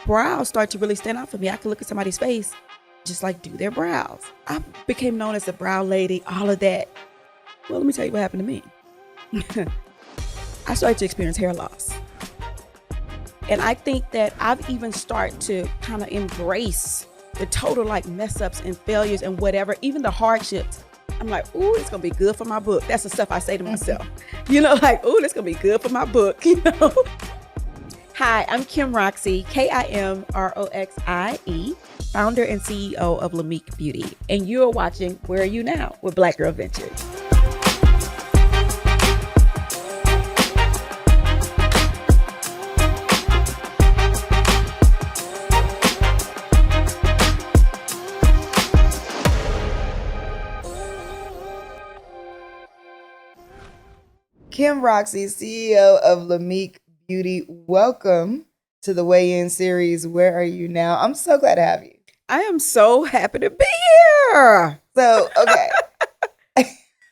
brows start to really stand out for me. I could look at somebody's face, just like do their brows. I became known as the brow lady, all of that. Well, let me tell you what happened to me. I started to experience hair loss. And I think that I've even started to kind of embrace the total like mess ups and failures and whatever, even the hardships. I'm like, ooh, it's gonna be good for my book. That's the stuff I say to myself. Like, ooh, this gonna be good for my book, Hi, I'm Kim Roxie, Kimroxie, founder and CEO of Lamik Beauty. And you're watching Where Are You Now with Black Girl Ventures. Kim Roxie, CEO of Lamik Beauty. Welcome to the weigh-in series, Where Are You Now? I'm so glad to have you. I am so happy to be here. So, okay.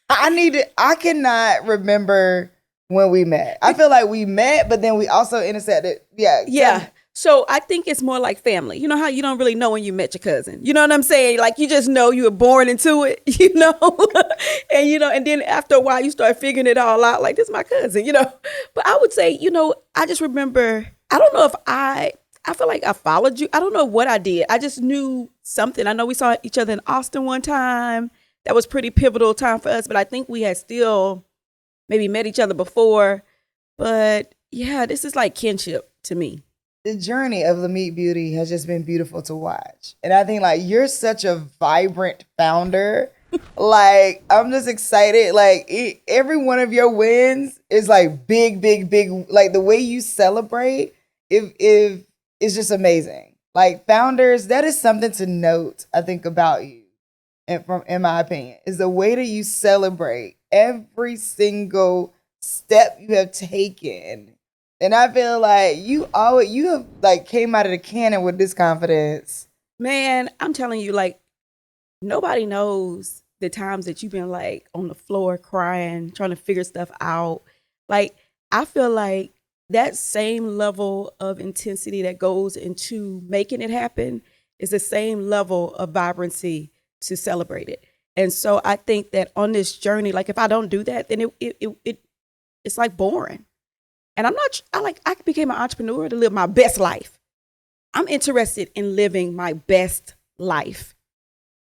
I cannot remember when we met. I feel like we met, but then we also intersected. Yeah. So I think it's more like family. You know how you don't really know when you met your cousin? You know what I'm saying? Like you just know you were born into it, and then after a while you start figuring it all out. Like, this is my cousin, But I would say, I just remember, I don't know if I feel like I followed you. I don't know what I did. I just knew something. I know we saw each other in Austin one time. That was pretty pivotal time for us. But I think we had still maybe met each other before. But yeah, this is like kinship to me. The journey of Lamik Beauty has just been beautiful to watch. And I think like you're such a vibrant founder. Like, I'm just excited. Like every one of your wins is like big. Like the way you celebrate if is just amazing. Like founders, that is something to note, I think, about you. And in my opinion, is the way that you celebrate every single step you have taken. And I feel like you have like came out of the cannon with this confidence. Man, I'm telling you, like, nobody knows the times that you've been like on the floor crying, trying to figure stuff out. Like, I feel like that same level of intensity that goes into making it happen is the same level of vibrancy to celebrate it. And so I think that on this journey, like if I don't do that, then it's like boring. And I became an entrepreneur to live my best life. I'm interested in living my best life.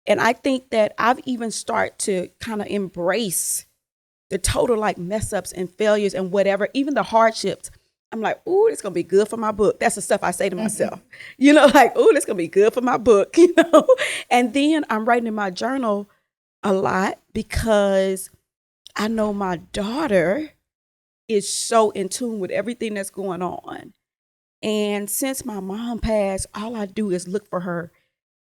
And I think that I've even started to kind of embrace the total like mess ups and failures and whatever, even the hardships. I'm like, ooh, it's going to be good for my book. That's the stuff I say to myself, like, ooh, this going to be good for my book, And then I'm writing in my journal a lot because I know my daughter is so in tune with everything that's going on. And since my mom passed, all I do is look for her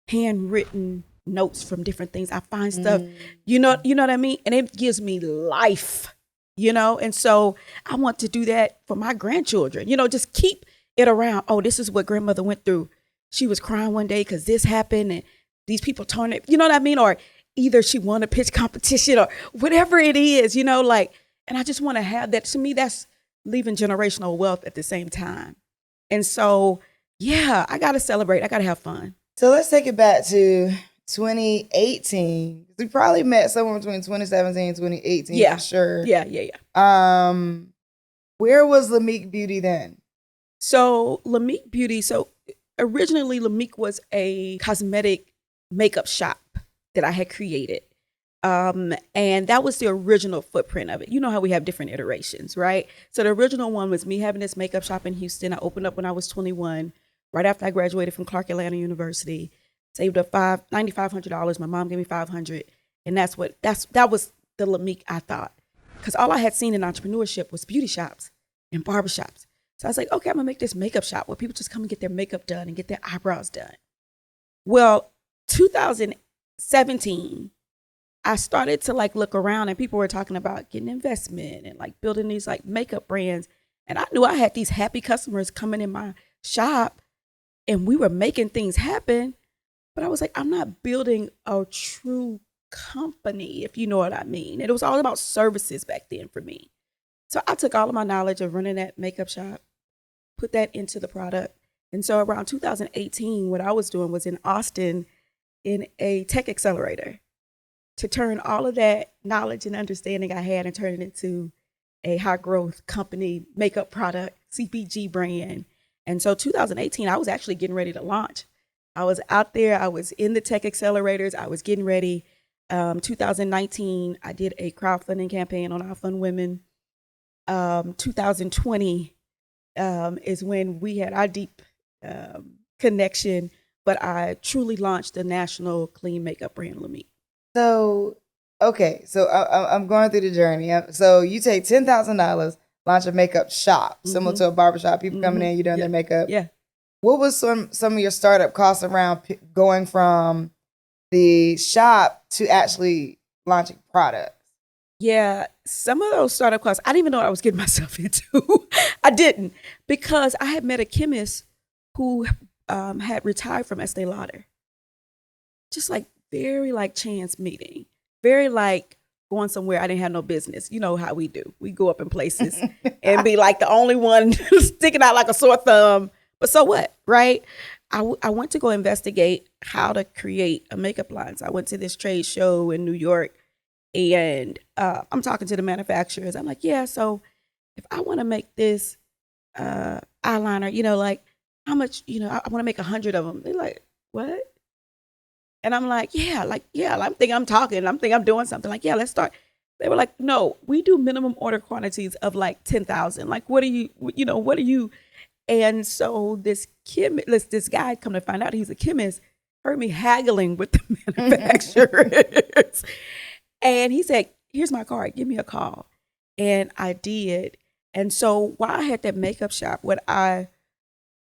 handwritten notes from different things. I find stuff, you know what I mean? And it gives me life, And so I want to do that for my grandchildren, just keep it around. Oh, this is what grandmother went through. She was crying one day because this happened and these people turned it, you know what I mean? Or either she won a pitch competition or whatever it is, and I just want to have that. To me, that's leaving generational wealth at the same time. And so, yeah, I got to celebrate. I got to have fun. So let's take it back to 2018. We probably met somewhere between 2017 and 2018, for sure. Yeah. Where was Lamik Beauty then? So Lamik Beauty, originally Lamik was a cosmetic makeup shop that I had created. And that was the original footprint of it. You know how we have different iterations, right? So the original one was me having this makeup shop in Houston. I opened up when I was 21, right after I graduated from Clark Atlanta University. Saved up $9,500. My mom gave me $500, and that was the Lamik I thought, because all I had seen in entrepreneurship was beauty shops and barbershops. So I was like, okay, I'm gonna make this makeup shop where people just come and get their makeup done and get their eyebrows done. Well, 2017. I started to like look around and people were talking about getting investment and like building these like makeup brands. And I knew I had these happy customers coming in my shop and we were making things happen. But I was like, I'm not building a true company, if you know what I mean. And it was all about services back then for me. So I took all of my knowledge of running that makeup shop, put that into the product, And so around 2018, what I was doing was in Austin in a tech accelerator to turn all of that knowledge and understanding I had and turn it into a high growth company, makeup product, CPG brand. And so 2018, I was actually getting ready to launch. I was out there, I was in the tech accelerators, I was getting ready. 2019, I did a crowdfunding campaign on Our Fund Women. 2020 is when we had our deep connection, but I truly launched the national clean makeup brand, Lamik. So, okay, so I'm going through the journey. So you take $10,000, launch a makeup shop, similar to a barbershop. People coming in, you doing their makeup. Yeah. What was some of your startup costs around going from the shop to actually launching products? Yeah, some of those startup costs, I didn't even know what I was getting myself into. I didn't, because I had met a chemist who had retired from Estee Lauder. Just like very like chance meeting, very like going somewhere I didn't have no business. You know how we do. We go up in places and be like the only one sticking out like a sore thumb. But so what, right? I went to go investigate how to create a makeup line. So I went to this trade show in New York, and I'm talking to the manufacturers. I'm like, yeah, so if I want to make this eyeliner, like how much, I want to make 100 of them. They're like, what? And I'm like, I'm thinking I'm doing something. Like, yeah, let's start. They were like, no, we do minimum order quantities of like 10,000. Like, what are you? And so this guy, come to find out he's a chemist, heard me haggling with the manufacturers. And he said, here's my card, give me a call. And I did. And so while I had that makeup shop, what I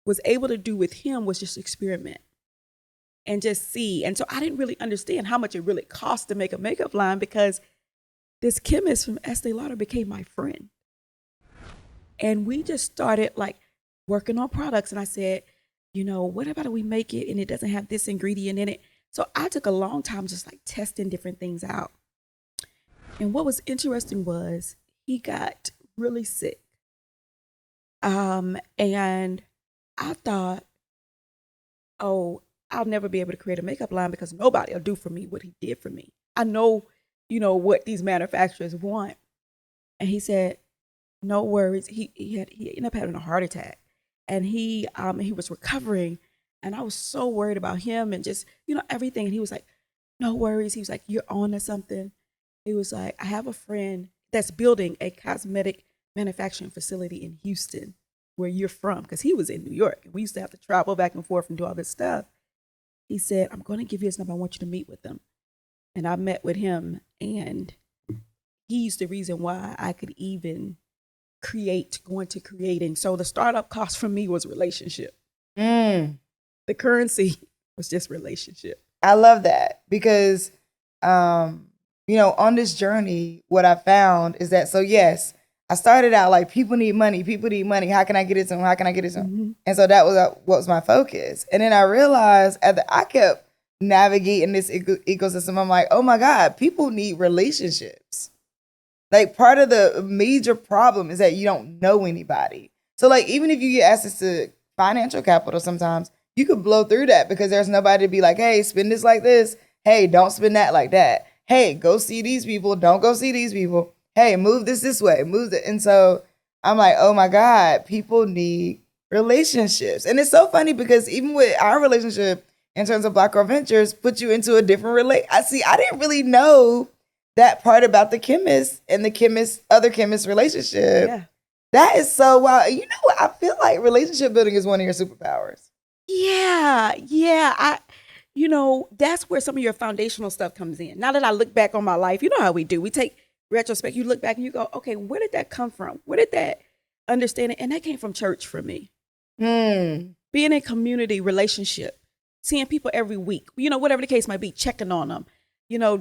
was able to do with him was just experiment and just see. And so I didn't really understand how much it really cost to make a makeup line, because this chemist from Estee Lauder became my friend. And we just started like working on products. And I said, what about we make it and it doesn't have this ingredient in it? So I took a long time just like testing different things out. And what was interesting was he got really sick. And I thought, oh, I'll never be able to create a makeup line because nobody will do for me what he did for me. I know, what these manufacturers want. And he said, no worries. He ended up having a heart attack, and he was recovering. And I was so worried about him and just, everything. And he was like, no worries. He was like, you're on to something. He was like, I have a friend that's building a cosmetic manufacturing facility in Houston, where you're from, because he was in New York. We used to have to travel back and forth and do all this stuff. He said, I'm going to give you his number. I want you to meet with him. And I met with him, and he's the reason why I could even go into creating. So the startup cost for me was relationship. The currency was just relationship. I love that, because, on this journey, what I found is that, so yes, I started out like, people need money. How can I get it to them? Mm-hmm. And so that was what was my focus. And then I realized I kept navigating this ecosystem. I'm like, oh my God, people need relationships. Like, part of the major problem is that you don't know anybody. So like, even if you get access to financial capital, sometimes you could blow through that because there's nobody to be like, hey, spend this like this. Hey, don't spend that like that. Hey, go see these people. Don't go see these people. Hey, move this way, move it. And so I'm like, oh my God, people need relationships. And it's so funny because even with our relationship in terms of Black Girl Ventures, put you into a different I didn't really know that part about the chemist and the other chemist relationship. Yeah. That is so wild. You know what? I feel like relationship building is one of your superpowers. Yeah. That's where some of your foundational stuff comes in. Now that I look back on my life, you know how we do. We take retrospect, you look back and you go, okay, where did that come from? Where did that understanding? And that came from church for me. Being in community relationship, seeing people every week, whatever the case might be, checking on them.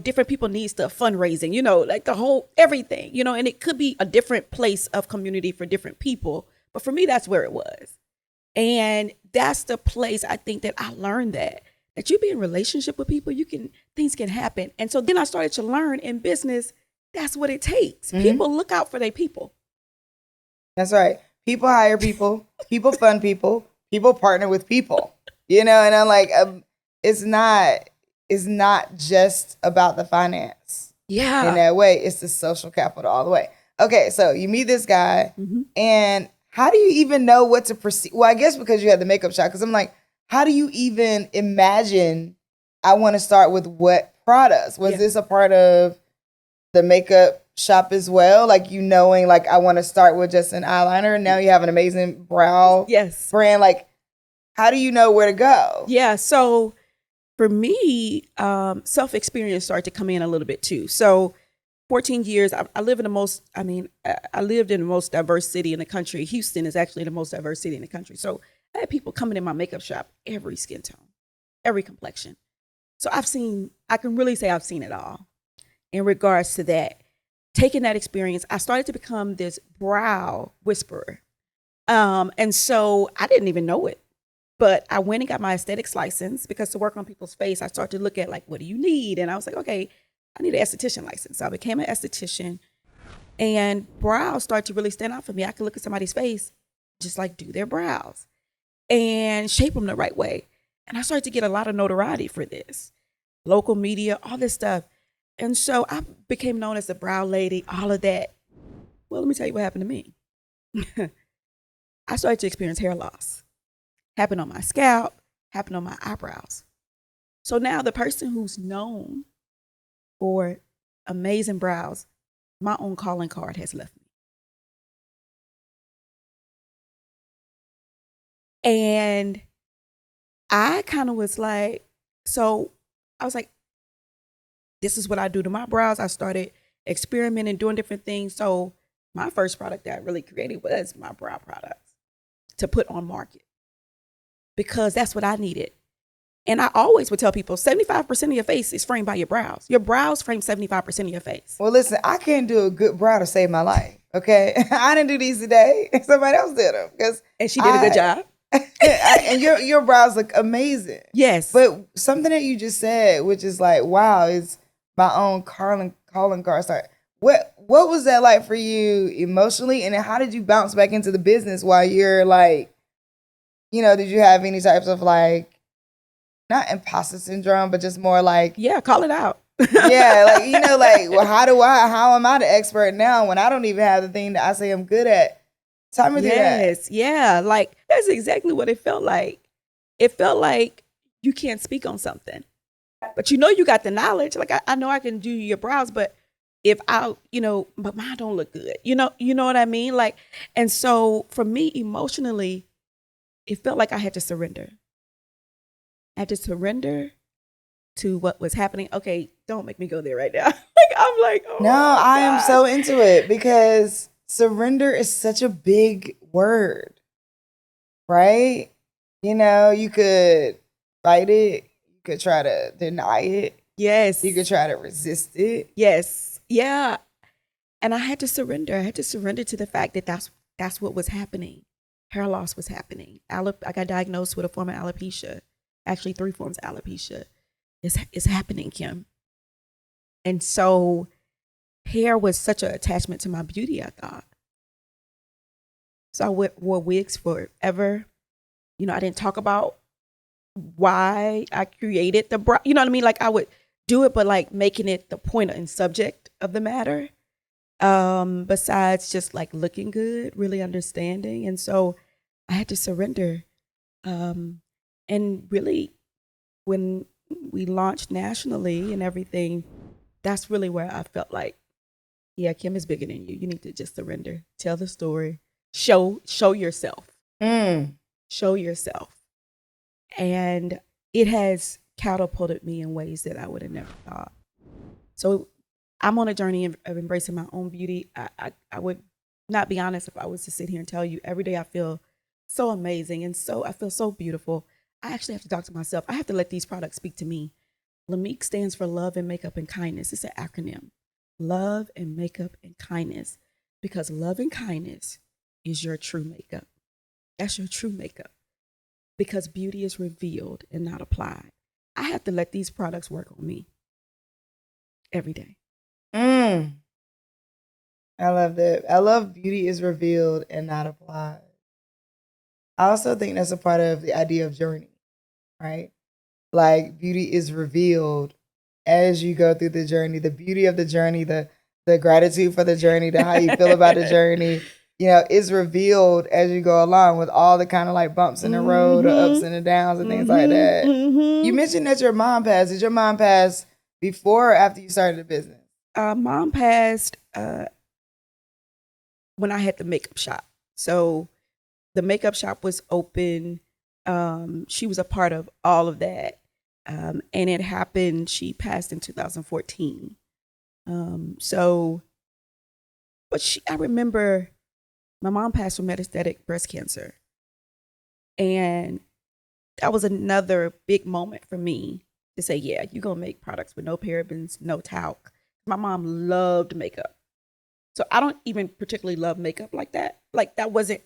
Different people need stuff, fundraising, like the whole everything, and it could be a different place of community for different people. But for me, that's where it was. And that's the place I think that I learned that you be in relationship with people, things can happen. And so then I started to learn in business, that's what it takes. Mm-hmm. People look out for their people. That's right. People hire people. People fund people. people partner with people, you know, and I'm like, it's not just about the finance in Yeah. that way. It's the social capital all the way. Okay, so you meet this guy, and how do you even know what to proceed? Well, I guess because you had the makeup shop, because I'm like, how do you even imagine I want to start with what products? Was this a part of the makeup shop as well? Like, you knowing, like, I want to start with just an eyeliner, and now you have an amazing brow brand. Like, how do you know where to go? Yeah. So for me, self-experience started to come in a little bit too. So 14 years, I live in the most, I lived in the most diverse city in the country. Houston is actually the most diverse city in the country. So I had people coming in my makeup shop, every skin tone, every complexion. So I can really say I've seen it all in regards to that. Taking that experience, I started to become this brow whisperer. And so I didn't even know it. But I went and got my aesthetics license because to work on people's face, I started to look at like, what do you need? And I was like, okay, I need an esthetician license. So I became an esthetician, and brows started to really stand out for me. I could look at somebody's face, just like do their brows and shape them the right way. And I started to get a lot of notoriety for this, local media, all this stuff. And so I became known as the brow lady, all of that. Well, let me tell you what happened to me. I started to experience hair loss. Happened on my scalp, happened on my eyebrows. So now the person who's known for amazing brows, my own calling card has left me. And I kind of was like, so I was like, this is what I do to my brows. I started experimenting, doing different things. So my first product that I really created was my brow products to put on market because that's what I needed. And I always would tell people 75% of your face is framed by your brows. Your brows frame 75% of your face. Well, listen, I can't do a good brow to save my life. Okay. I didn't do these today. Somebody else did them. And she did a good job. And your brows look amazing. Yes. But something that you just said, which is like, wow, is my own calling card. Sorry. What was that like for you emotionally? And then how did you bounce back into the business while you're like, you know, did you have any types of like, not imposter syndrome, but just more like, yeah, call it out. Yeah, like, you know, like, well, how am I the expert now when I don't even have the thing that I say I'm good at? Tell me that. Yes, yeah, like that's exactly what it felt like. It felt like you can't speak on something, but you know you got the knowledge. Like I know I can do your brows, but if but mine don't look good. You know what I mean? Like, and so for me emotionally, it felt like I had to surrender. I had to surrender to what was happening. Okay, don't make me go there right now. Like I'm like, oh no, I am so into it because surrender is such a big word, right? You know, you could fight it, you could try to deny it. Yes. You could try to resist it. Yes. Yeah. And I had to surrender. I had to surrender to the fact that that's what was happening. Hair loss was happening. I got diagnosed with a form of alopecia. Actually, 3 forms of alopecia. It's happening, Kim. And so hair was such an attachment to my beauty, I thought. So I wore wigs forever. You know, I didn't talk about why I created the brow. You know what I mean? Like I would do it, but like making it the point and subject of the matter. Besides just like looking good, really understanding. And so I had to surrender. And really when we launched nationally and everything, that's really where I felt like, yeah, Kim is bigger than you. You need to just surrender. Tell the story. Show yourself. Show yourself. And it has catapulted me in ways that I would have never thought. So I'm on a journey of embracing my own beauty. I would not be honest if I was to sit here and tell you every day I feel so amazing and I feel so beautiful. I actually have to talk to myself. I have to let these products speak to me. Lamik stands for love and makeup and kindness. It's an acronym. Love and makeup and kindness. Because love and kindness is your true makeup. That's your true makeup. Because beauty is revealed and not applied. I have to let these products work on me every day. I love that. I love beauty is revealed and not applied. I also think that's a part of the idea of journey, right? Like beauty is revealed as you go through the journey, the beauty of the journey, the gratitude for the journey, the how you feel about the journey, is revealed as you go along with all the kind of like bumps in the road, or ups and the downs and things like that. You mentioned that your mom passed. Did your mom pass before or after you started the business? Mom passed when I had the makeup shop. So the makeup shop was open. She was a part of all of that. And it happened, she passed in 2014. I remember my mom passed from metastatic breast cancer. And that was another big moment for me to say, yeah, you're going to make products with no parabens, no talc. My mom loved makeup. So I don't even particularly love makeup like that. Like that's the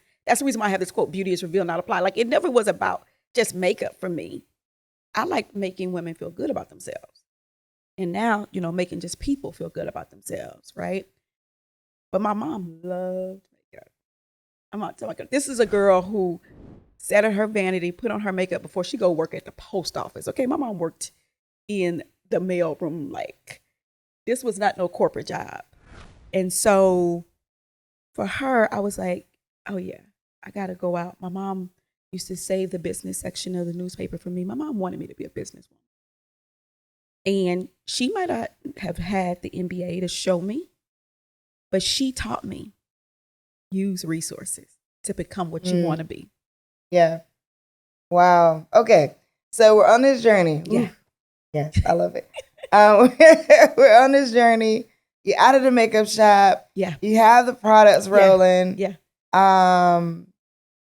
reason why I have this quote, beauty is revealed, not applied. Like it never was about just makeup for me. I like making women feel good about themselves. And now, making just people feel good about themselves, right? But my mom loved makeup. I'm not telling you, this is a girl who sat at her vanity, put on her makeup before she go work at the post office. Okay, my mom worked in the mail room. Like this was not no corporate job. And so for her, I was like, oh yeah, I got to go out. My mom used to save the business section of the newspaper for me. My mom wanted me to be a businesswoman. And she might not have had the MBA to show me, but she taught me use resources to become what you want to be. Yeah. Wow. Okay. So we're on this journey. Yeah. Yes, I love it. We're on this journey. You're out of the makeup shop. Yeah. You have the products rolling. Yeah.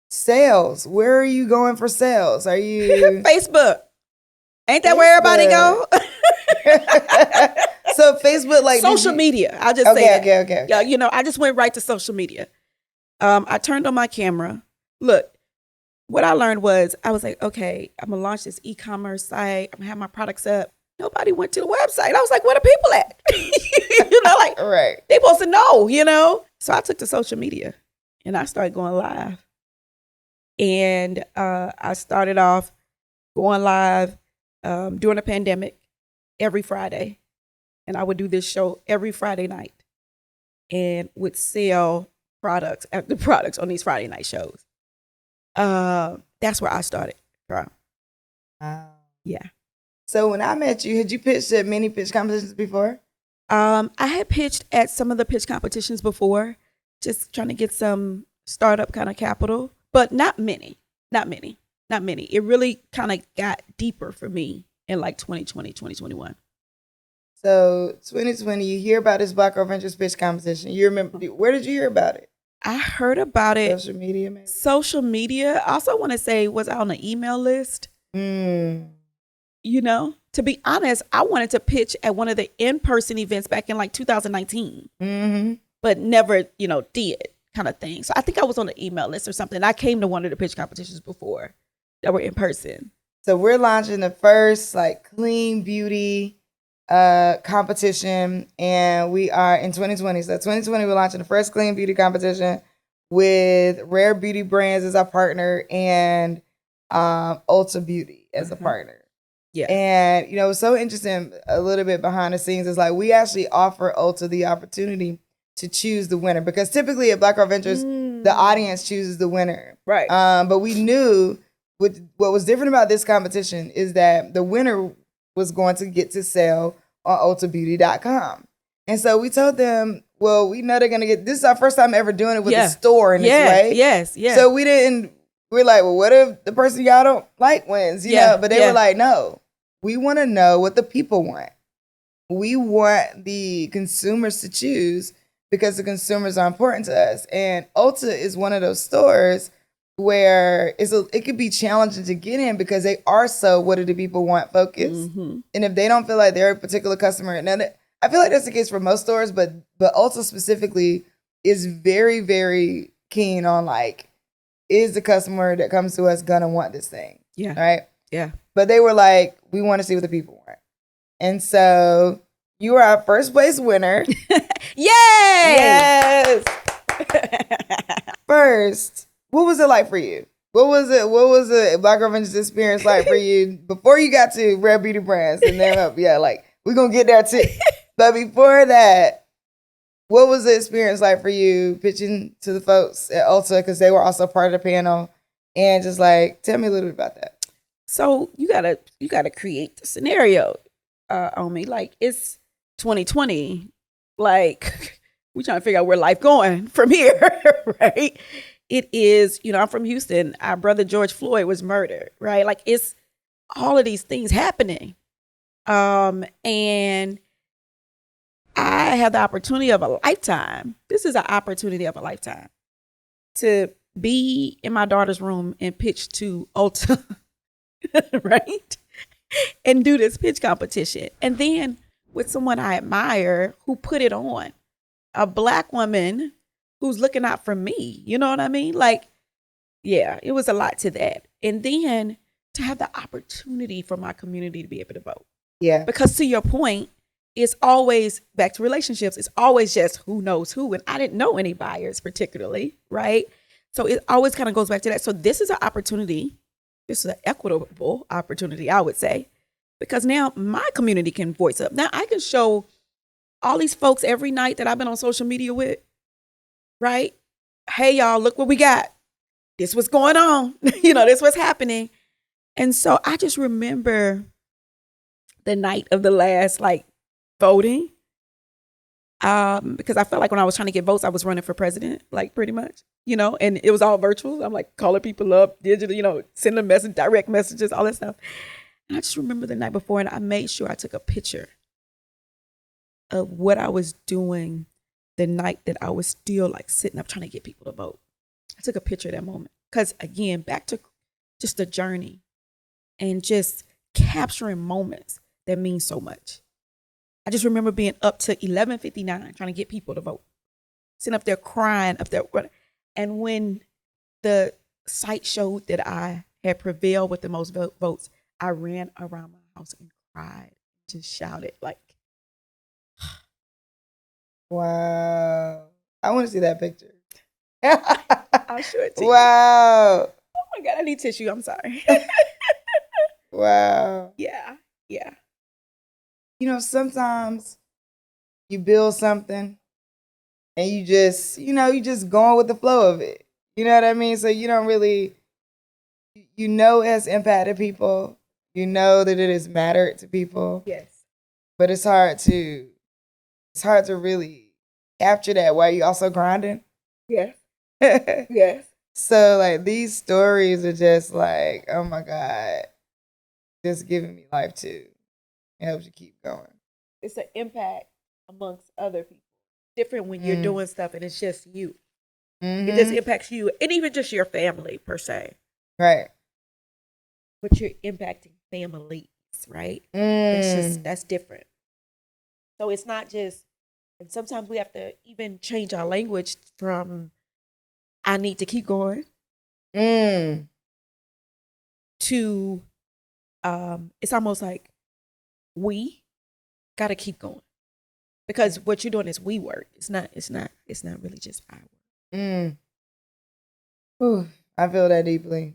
Sales. Where are you going for sales? Are you Facebook? Ain't that where everybody go? So Facebook, like social media. I'll just say that. Okay. Yeah, I just went right to social media. I turned on my camera. Look, what I learned was I was like, okay, I'm gonna launch this e-commerce site. I'm gonna have my products up. Nobody went to the website. I was like, where the people at? right. They supposed to know. So I took to social media and I started going live. And I started off going live during the pandemic every Friday. And I would do this show every Friday night and would sell products after products on these Friday night shows. That's where I started. Wow. Yeah. So when I met you, had you pitched at many pitch competitions before? I had pitched at some of the pitch competitions before, just trying to get some startup kind of capital, but not many. It really kind of got deeper for me in like 2020, 2021. So 2020, you hear about this Black Girl Ventures pitch competition. You remember, where did you hear about it? I heard about it. Social media, maybe? Social media. I also want to say, was I on the email list? To be honest, I wanted to pitch at one of the in-person events back in like 2019, but never, did kind of thing. So I think I was on the email list or something. I came to one of the pitch competitions before that were in person. So we're launching the first like clean beauty competition, and we are in 2020. So 2020, we're launching the first clean beauty competition with Rare Beauty Brands as our partner and Ulta Beauty as a partner. Yeah. And, it's so interesting, a little bit behind the scenes is like we actually offer Ulta the opportunity to choose the winner, because typically at Black Girl Ventures, the audience chooses the winner. Right. But we knew what was different about this competition is that the winner was going to get to sell on ultabeauty.com. And so we told them, well, we know they're going to get, this is our first time ever doing it with a store in this way. Yes. So we're like, well, what if the person y'all don't like wins? You know? But they were like, no, we want to know what the people want. We want the consumers to choose because the consumers are important to us. And Ulta is one of those stores where it could be challenging to get in because they are so what do the people want focused. And if they don't feel like they're a particular customer, and I feel like that's the case for most stores, but Ulta specifically is very, very keen on like, is the customer that comes to us gonna want this thing? Yeah. Right? Yeah. But they were like, we want to see what the people want. And so you were our first place winner. Yay! Yes. First, what was it like for you? What was it? What was the Black Girl Ventures experience like for you before you got to Rare Beauty Brands and then yeah, like we're gonna get there too. But before that, what was the experience like for you pitching to the folks at Ulta because they were also part of the panel, and just like tell me a little bit about that. So you gotta create the scenario on me. Like it's 2020. Like we trying to figure out where life going from here, right? It is, I'm from Houston. Our brother George Floyd was murdered, right? Like it's all of these things happening. And I have the opportunity of a lifetime. This is an opportunity of a lifetime to be in my daughter's room and pitch to Ulta, right? And do this pitch competition. And then with someone I admire who put it on, a Black woman who's looking out for me. You know what I mean? Like, yeah, it was a lot to that. And then to have the opportunity for my community to be able to vote. Yeah. Because to your point, it's always back to relationships. It's always just who knows who. And I didn't know any buyers particularly, right? So it always kind of goes back to that. So this is an opportunity. This is an equitable opportunity, I would say, because now my community can voice up. Now I can show all these folks every night that I've been on social media with, right? Hey, y'all, look what we got. This what's going on. This what's happening. And so I just remember the night of the last, voting, because I felt like when I was trying to get votes, I was running for president, pretty much, and it was all virtual. I'm calling people up, digital, sending them direct messages, all that stuff. And I just remember the night before, and I made sure I took a picture of what I was doing the night that I was still sitting up trying to get people to vote. I took a picture of that moment because, again, back to just the journey and just capturing moments that mean so much. I just remember being up to 11:59 trying to get people to vote, sitting up there crying up there. And when the site showed that I had prevailed with the most votes, I ran around my house and cried, just shouted wow. I want to see that picture. I'll show it to you. Wow. Oh my God, I need tissue. I'm sorry. Wow. Yeah. Sometimes you build something and you just, you just going with the flow of it. You know what I mean? So you don't really, it has impacted people. You know that it has mattered to people. Yes. But it's hard to really capture that while you also grinding. Yes. Yes. So these stories are just oh my God, just giving me life too. It helps you keep going. It's an impact amongst other people. Different when you're doing stuff and it's just you. Mm-hmm. It just impacts you and even just your family per se. Right. But you're impacting families, right? That's different. So it's not just, and sometimes we have to even change our language from I need to keep going to it's almost like we got to keep going, because what you're doing is we work. It's not really just our work. Ooh, I feel that deeply.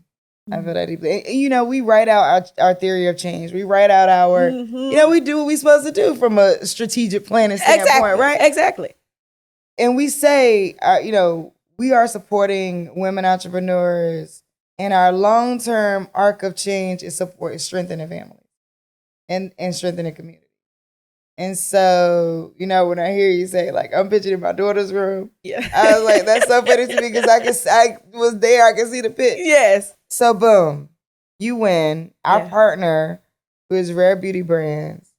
I feel that deeply. And, we write out our theory of change. We write out our, we do what we're supposed to do from a strategic planning standpoint, right? Exactly. And we say, we are supporting women entrepreneurs, and our long-term arc of change is strengthening families and strengthening community. And so, when I hear you say, I'm pitching in my daughter's room, yeah, I was like, that's so funny to me because I was there. I could see the pitch. Yes. So, boom, you win. Our partner, who is Rare Beauty Brands,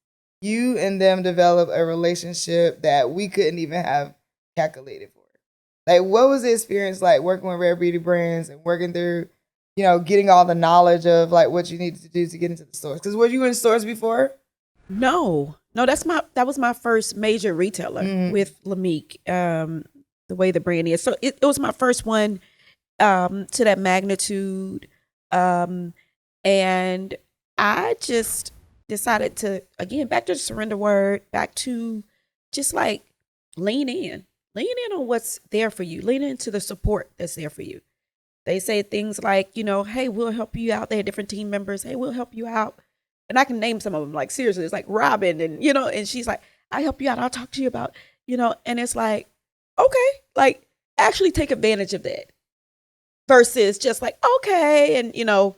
you and them develop a relationship that we couldn't even have calculated for. What was the experience like working with Rare Beauty Brands and working through, getting all the knowledge of what you needed to do to get into the stores? Because were you in stores before? No, that was my first major retailer with Lamik, the way the brand is. So it was my first one to that magnitude. And I just decided to, again, back to the surrender word, back to just lean in on what's there for you, lean into the support that's there for you. They say things like, hey, we'll help you out. They had different team members. Hey, we'll help you out. And I can name some of them, like seriously, it's like Robin and, and she's like, I help you out. I'll talk to you about, and it's like, okay, like actually take advantage of that versus just like, okay. And,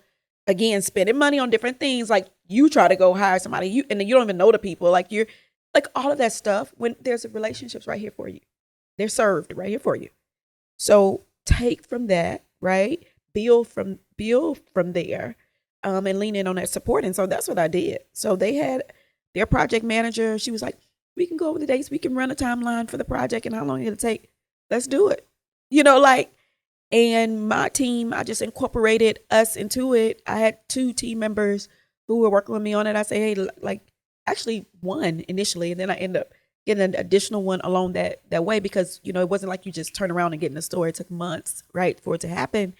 again, spending money on different things. Like you try to go hire somebody and then you don't even know the people. Like you're like all of that stuff when there's relationships right here for you. They're served right here for you. So take from that, right? Build from there, and lean in on that support. And so that's what I did. So they had their project manager. She was like, we can go over the dates. We can run a timeline for the project and how long it'll take. Let's do it. And my team, I just incorporated us into it. I had 2 team members who were working with me on it. I say, hey, like actually one initially, and then I ended up getting an additional one along that way because, it wasn't like you just turn around and get in the store. It took months, right, for it to happen.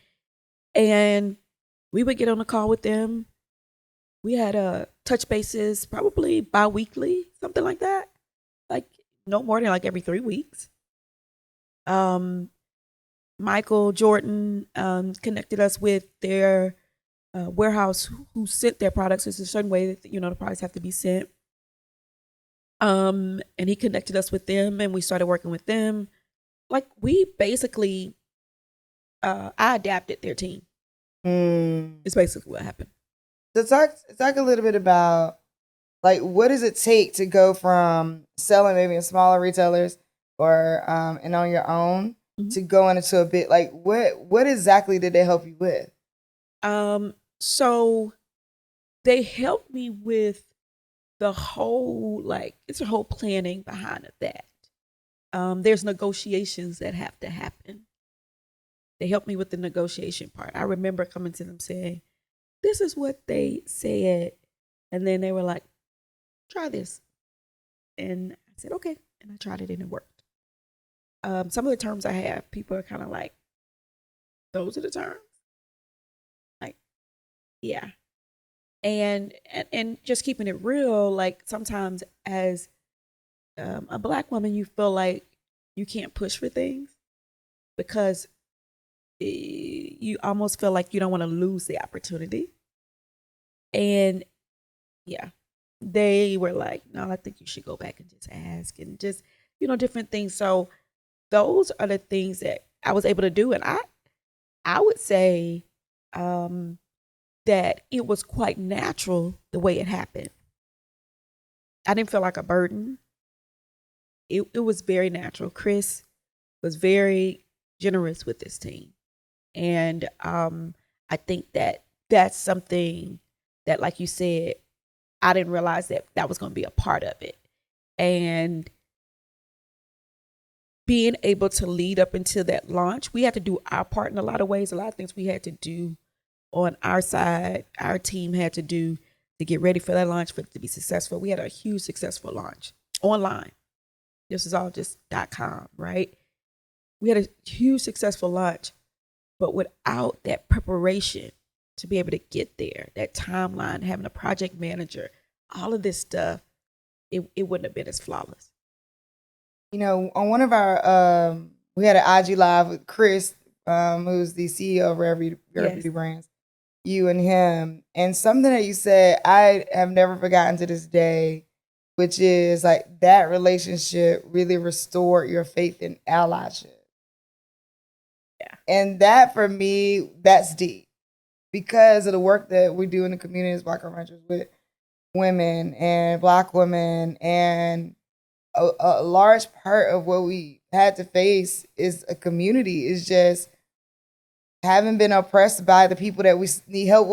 And we would get on a call with them. We had touch bases probably bi-weekly, something like that. Like no more than like every 3 weeks. Michael Jordan connected us with their warehouse who sent their products. There's a certain way that, the products have to be sent. And he connected us with them and we started working with them. Like we basically, I adapted their team. It's basically what happened. So talk a little bit about like, what does it take to go from selling maybe in smaller retailers or, and on your own to going into a bit, like what exactly did they help you with? So they helped me with the whole, like, it's a whole planning behind that. There's negotiations that have to happen. They helped me with the negotiation part. I remember coming to them saying, this is what they said. And then they were like, try this. And I said, okay. And I tried it and it worked. Some of the terms I have, people are kind of like, those are the terms? Like, yeah. And just keeping it real, like sometimes as a Black woman, you feel like you can't push for things because you almost feel like you don't want to lose the opportunity. And yeah, they were like, no, I think you should go back and just ask and just, different things. So those are the things that I was able to do. And I would say that it was quite natural the way it happened. I didn't feel like a burden. It was very natural. Chris was very generous with this team. And I think that that's something that, like you said, I didn't realize that was going to be a part of it. And being able to lead up into that launch, we had to do our part in a lot of ways. A lot of things we had to do on our side, our team had to do to get ready for that launch, for it to be successful. We had a huge successful launch online. This is all just .com, right? We had a huge successful launch, but without that preparation to be able to get there, that timeline, having a project manager, all of this stuff, it wouldn't have been as flawless. On one of our, we had an IG live with Chris, who's the CEO of Rare Beauty Brands, you and him. And something that you said, I have never forgotten to this day, which is like that relationship really restored your faith in allyship. Yeah. And that for me, that's deep because of the work that we do in the community as Black renters with women and Black women, and a large part of what we had to face is a community, is just having been oppressed by the people that we need help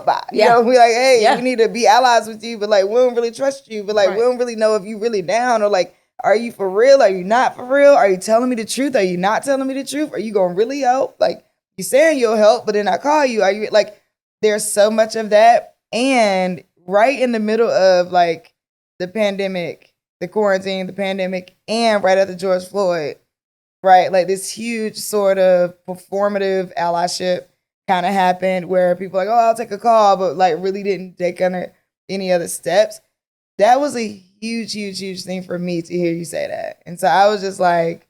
by. Yeah. We're like, hey, we need to be allies with you, but like, we don't really trust you, but like, we don't really know if you really down, or like, are you for real? Are you not for real? Are you telling me the truth? Are you not telling me the truth? Are you going to really help? Like, you saying you'll help, but then I call you. Are you like, there's so much of that. And right in the middle of like the pandemic, the quarantine, the pandemic, and right after George Floyd, right? Like this huge sort of performative allyship kind of happened where people are like, oh, I'll take a call, but like really didn't take any other steps. That was a huge, huge, huge thing for me to hear you say that. And so I was just like,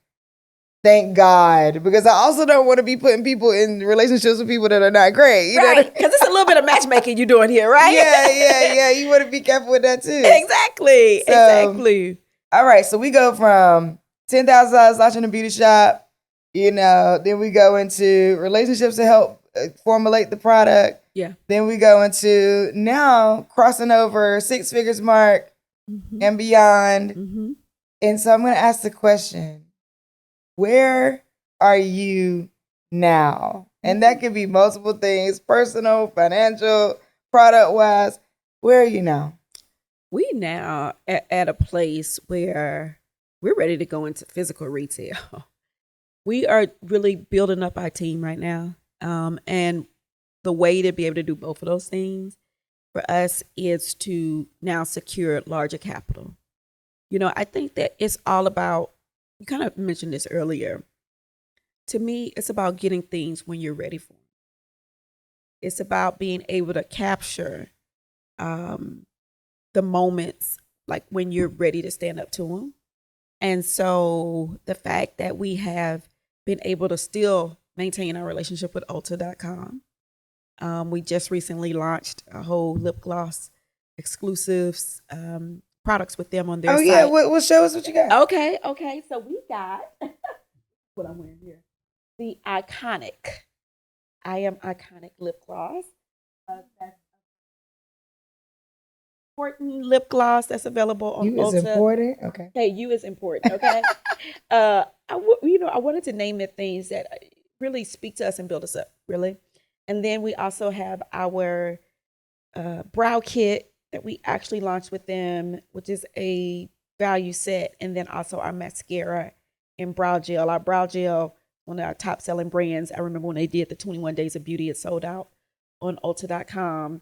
Thank God, because I also don't want to be putting people in relationships with people that are not great. You know what I Right, mean? because it's a little bit of matchmaking you're doing here, right? Yeah. You want to be careful with that too. Exactly. All right, so we go from $10,000 launching a beauty shop, then we go into relationships to help formulate the product. Yeah. Then we go into now crossing over 6 figures mark and beyond. And so I'm going to ask the question, where are you now? And that could be multiple things, personal, financial, product-wise. Where are you now? We now at a place where we're ready to go into physical retail. We are really building up our team right now. And the way to be able to do both of those things for us is to now secure larger capital. I think that it's all about, you kind of mentioned this earlier. To me, it's about getting things when you're ready for them. It's about being able to capture the moments like when you're ready to stand up to them. And so the fact that we have been able to still maintain our relationship with Ulta.com. We just recently launched a whole lip gloss exclusives products with them on their site. Yeah, well, show us what you got. Okay. So we got what I'm wearing here. The iconic, I Am Iconic lip gloss. That's important lip gloss that's available on You Ulta. is important? Okay. Hey, you is important, okay? I wanted to name it things that really speak to us and build us up, really. And then we also have our brow kit that we actually launched with them, which is a value set, and then also our mascara and brow gel. Our brow gel, one of our top selling brands. I remember when they did the 21 Days of Beauty, it sold out on Ulta.com.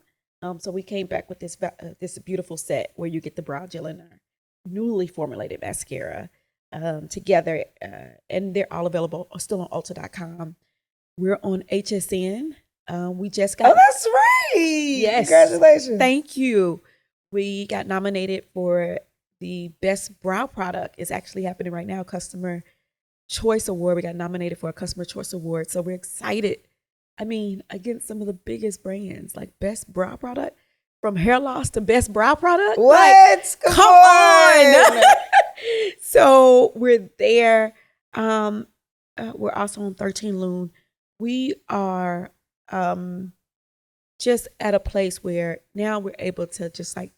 So we came back with this beautiful set where you get the brow gel and our newly formulated mascara together, and they're all available still on Ulta.com. We're on HSN. We just got. Oh, that's right. Yes. Congratulations. Thank you. We got nominated for the best brow product. It's actually happening right now. Customer Choice Award. We got nominated for a Customer Choice Award. So we're excited. I mean, against some of the biggest brands, like best brow product, from hair loss to best brow product. What? Like, come on. So we're there. We're also on 13 Loon. We are just at a place where now we're able to just like,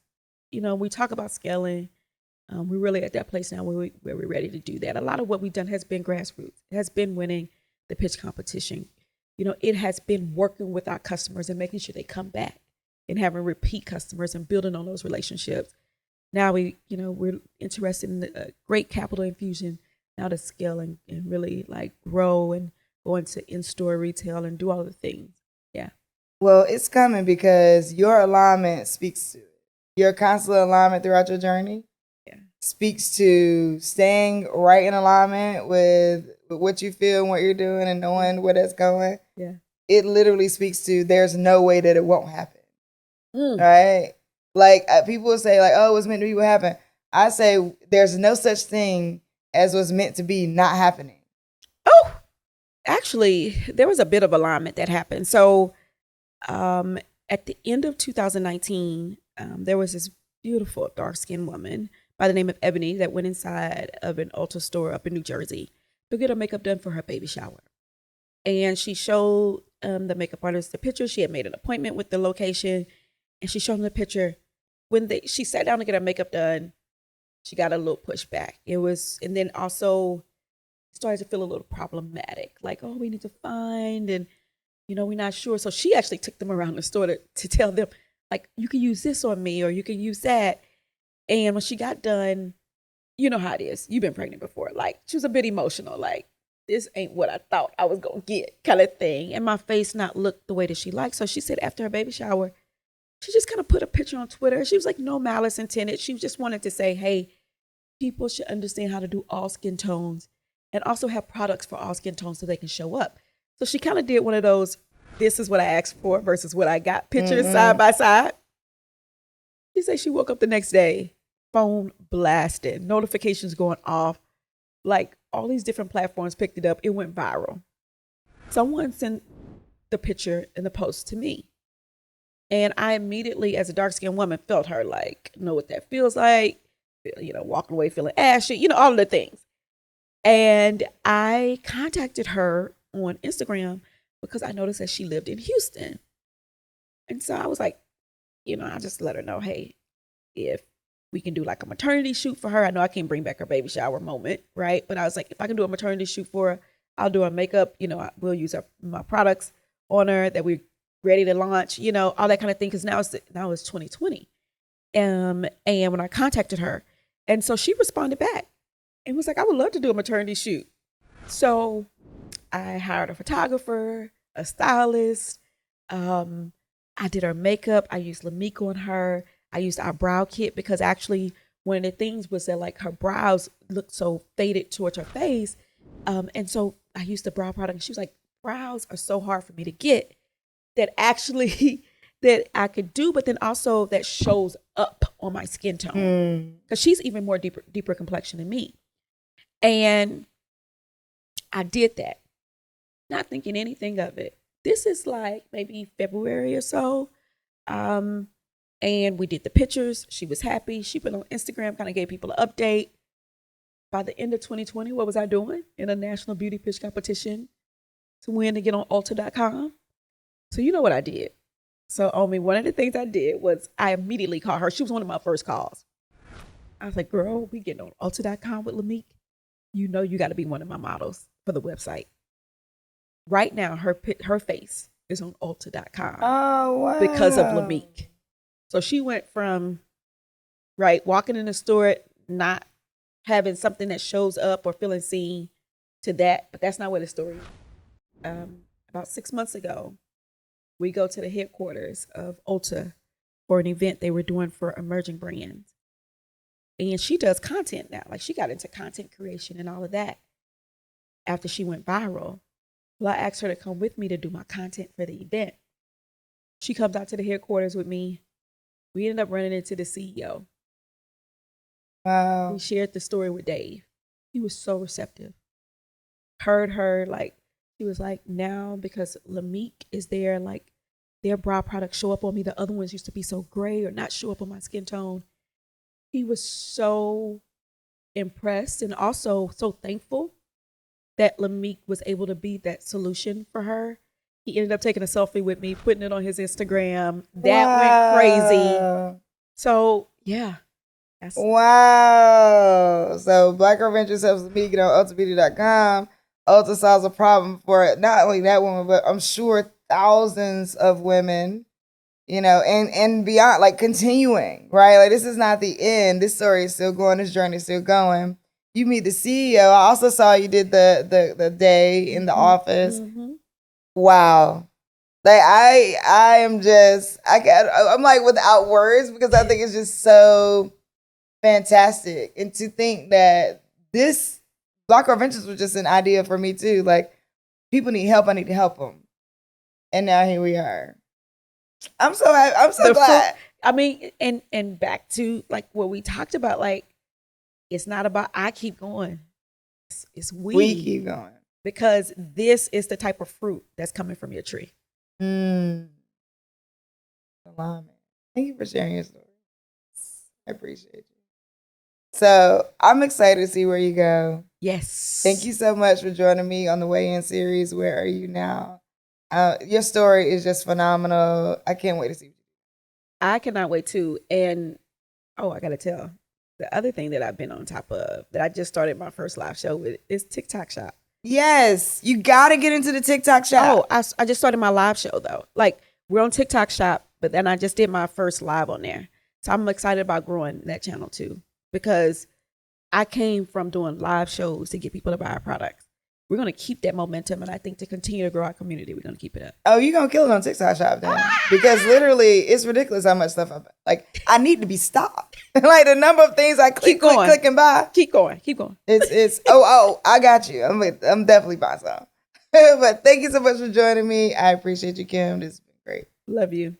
we talk about scaling. We're really at that place now where we're ready to do that. A lot of what we've done has been grassroots. It has been winning the pitch competition. It has been working with our customers and making sure they come back and having repeat customers and building on those relationships. Now we're interested in a great capital infusion now to scale and really like grow and go into in-store retail and do all the things. Yeah. Well, it's coming because your alignment speaks to it. Your constant alignment throughout your journey speaks to staying right in alignment with what you feel and what you're doing and knowing where that's going. Yeah. It literally speaks to there's no way that it won't happen. Right? Like people will say like, oh, it was meant to be what happened. I say there's no such thing as what's meant to be not happening. Oh, actually, there was a bit of alignment that happened. So at the end of 2019, there was this beautiful dark-skinned woman by the name of Ebony that went inside of an Ulta store up in New Jersey to get her makeup done for her baby shower. And she showed the makeup artist the picture. She had made an appointment with the location, and she showed him the picture. When she sat down to get her makeup done, she got a little pushback. And then also started to feel a little problematic. Like, oh, we need to find, and we're not sure. So she actually took them around the store to tell them, like, you can use this on me or you can use that. And when she got done, you know how it is. You've been pregnant before. Like, she was a bit emotional. Like, this ain't what I thought I was going to get kind of thing. And my face not looked the way that she liked. So she said after her baby shower, she just kind of put a picture on Twitter. She was like, no malice intended. She just wanted to say, hey, people should understand how to do all skin tones and also have products for all skin tones so they can show up. So she kind of did one of those, this is what I asked for versus what I got pictures side by side. She said she woke up the next day, phone blasted, notifications going off. like all these different platforms picked it up. It went viral. Someone sent the picture and the post to me. And I immediately, as a dark-skinned woman, felt her, like, know what that feels like, walking away feeling ashy, all of the things. And I contacted her on Instagram because I noticed that she lived in Houston. And so I was like, I just let her know, hey, if we can do like a maternity shoot for her. I know I can't bring back her baby shower moment, right? But I was like, if I can do a maternity shoot for her, I'll do her makeup. We'll use my products on her that we're ready to launch, all that kind of thing. Because now it's 2020. And when I contacted her, and so she responded back and was like, I would love to do a maternity shoot. So I hired a photographer, a stylist. I did her makeup. I used Lamik on her. I used our brow kit because actually one of the things was that like her brows looked so faded towards her face. And so I used the brow product. And she was like, brows are so hard for me to get that actually that I could do, but then also that shows up on my skin tone. Because she's even more deeper complexion than me. And I did that, not thinking anything of it. This is like maybe February or so. And we did the pictures. She was happy. She put on Instagram, kind of gave people an update. By the end of 2020, what was I doing? In a national beauty pitch competition to win to get on Ulta.com. So you know what I did. So one of the things I did was I immediately called her. She was one of my first calls. I was like, girl, we getting on Ulta.com with Lamik. You got to be one of my models for the website. Right now, her face is on Ulta.com. Oh, wow. Because of Lamik. So she went from, walking in the store, not having something that shows up or feeling seen to that. But that's not where the story is. About 6 months ago, we go to the headquarters of Ulta for an event they were doing for emerging brands. And she does content now. Like she got into content creation and all of that after she went viral. Well, I asked her to come with me to do my content for the event. She comes out to the headquarters with me. We ended up running into the CEO. Wow. We shared the story with Dave. He was so receptive. Heard her, she was like, now because Lamik is there, their brow products show up on me. The other ones used to be so gray or not show up on my skin tone. He was so impressed and also so thankful that Lamik was able to be that solution for her. He ended up taking a selfie with me, putting it on his Instagram. That went crazy. So, yeah. Wow. So Black Girl Ventures helps Lamik get on ultabeauty.com. Ulta solves a problem for not only that woman, but I'm sure thousands of women, and beyond, continuing, right? Like this is not the end. This story is still going. This journey is still going. You meet the CEO. I also saw you did the day in the office. Mm-hmm. Wow. I'm without words because I think it's just so fantastic. And to think that this Black Girl Ventures was just an idea for me too. Like people need help. I need to help them. And now here we are. I'm so happy. I'm so glad. And back to what we talked about, it's not about I keep going. It's we keep going. Because this is the type of fruit that's coming from your tree. Thank you for sharing your story. I appreciate you. So I'm excited to see where you go. Yes. Thank you so much for joining me on the Weigh In series. Where are you now? Your story is just phenomenal. I can't wait to see you. I cannot wait too. And I gotta tell the other thing that I've been on top of that I just started my first live show with is TikTok Shop. Yes, you gotta get into the TikTok Shop. I just started my live show though. We're on TikTok Shop, but then I just did my first live on there. So I'm excited about growing that channel too, because I came from doing live shows to get people to buy our products. We're going to keep that momentum, and I think to continue to grow our community, we're going to keep it up. Oh, you're going to kill it on TikTok Shop then. Because literally, it's ridiculous how much stuff I need to be stopped. The number of things I click and buy. Keep going. It's I got you. I'm definitely buying some. But thank you so much for joining me. I appreciate you, Kim. This has been great. Love you.